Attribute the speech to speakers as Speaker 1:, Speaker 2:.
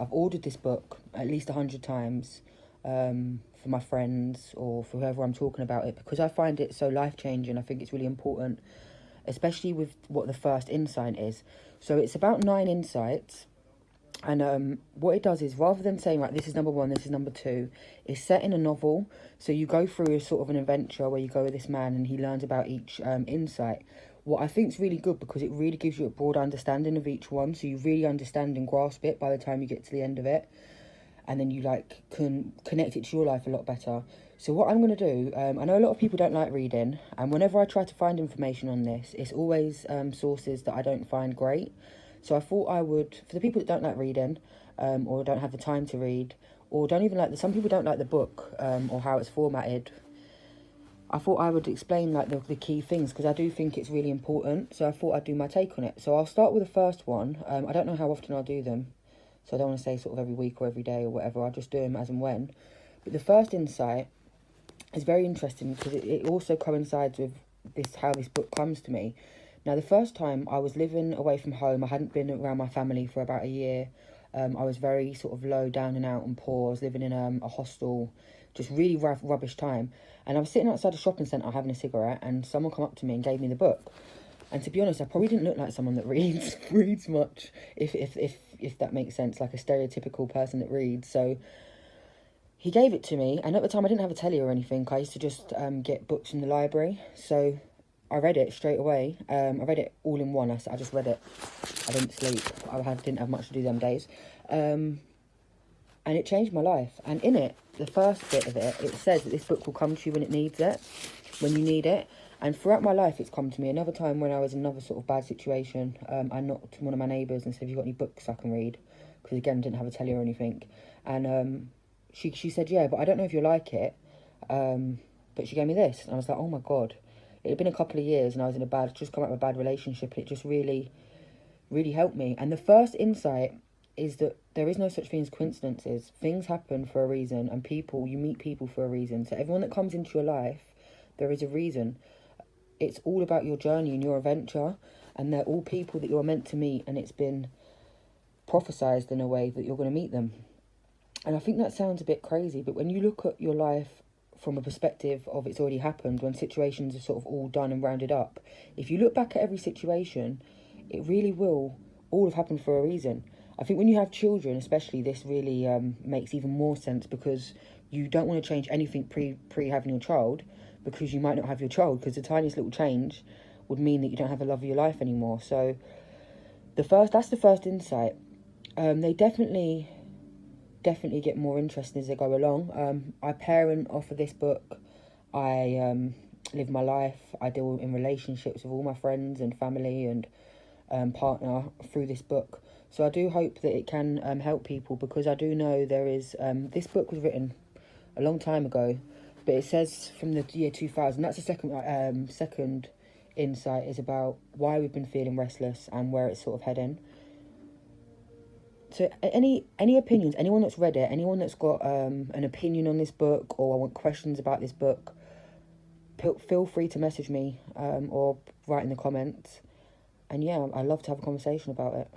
Speaker 1: I've ordered this book at least 100 times for my friends or for whoever I'm talking about it, because I find it so life-changing. I think it's really important, especially with what the first insight is. So it's about 9 insights. And what it does is, rather than saying, like, this is number 1, this is number 2, it's set in a novel. So you go through a sort of an adventure where you go with this man and he learns about each insight. What I think is really good, because it really gives you a broad understanding of each one. So you really understand and grasp it by the time you get to the end of it. And then you, like, can connect it to your life a lot better. So what I'm going to do, I know a lot of people don't like reading. And whenever I try to find information on this, it's always sources that I don't find great. So I thought I would, for the people that don't like reading, or don't have the time to read, or don't even like, some people don't like the book, or how it's formatted, I thought I would explain, like, the key things, because I do think it's really important. So I thought I'd do my take on it. So I'll start with the first one. I don't know how often I'll do them, so I don't want to say sort of every week or every day or whatever. I'll just do them as and when. But the first insight is very interesting, because it also coincides with how this book comes to me. Now, the first time I was living away from home, I hadn't been around my family for about a year. I was very sort of low, down and out and poor. I was living in a hostel, just really rubbish time. And I was sitting outside a shopping centre having a cigarette, and someone come up to me and gave me the book. And to be honest, I probably didn't look like someone that reads much, if that makes sense, like a stereotypical person that reads. So he gave it to me, and at the time I didn't have a telly or anything. I used to just get books from the library. So I read it straight away. I read it all in one. I just read it. I didn't sleep. Didn't have much to do them days. And it changed my life. And in it, the first bit of it, it says that this book will come to you when it needs it, when you need it. And throughout my life, it's come to me. Another time when I was in another sort of bad situation, I knocked one of my neighbours and said, have you got any books I can read? Because, again, I didn't have a telly or anything. And she said, yeah, but I don't know if you'll like it. But she gave me this. And I was like, oh, my God. It had been a couple of years, and I was just come out of a bad relationship. And it just really, really helped me. And the first insight is that there is no such thing as coincidences. Things happen for a reason, and you meet people for a reason. So everyone that comes into your life, there is a reason. It's all about your journey and your adventure, and they're all people that you're meant to meet, and it's been prophesized in a way that you're going to meet them. And I think that sounds a bit crazy, but when you look at your life from a perspective of it's already happened, when situations are sort of all done and rounded up, if you look back at every situation, it really will all have happened for a reason. I think when you have children, especially, this really makes even more sense, because you don't want to change anything pre having your child, because you might not have your child, because the tiniest little change would mean that you don't have the love of your life anymore. So that's the first insight. They definitely get more interesting as they go along. I parent off of this book. I live my life. I deal in relationships with all my friends and family and partner through this book. So I do hope that it can help people, because I do know there is... this book was written a long time ago, but it says from the year 2000. That's the second insight, is about why we've been feeling restless and where it's sort of heading. So any opinions, anyone that's read it, anyone that's got an opinion on this book, or I want questions about this book, feel free to message me or write in the comments. And yeah, I'd love to have a conversation about it.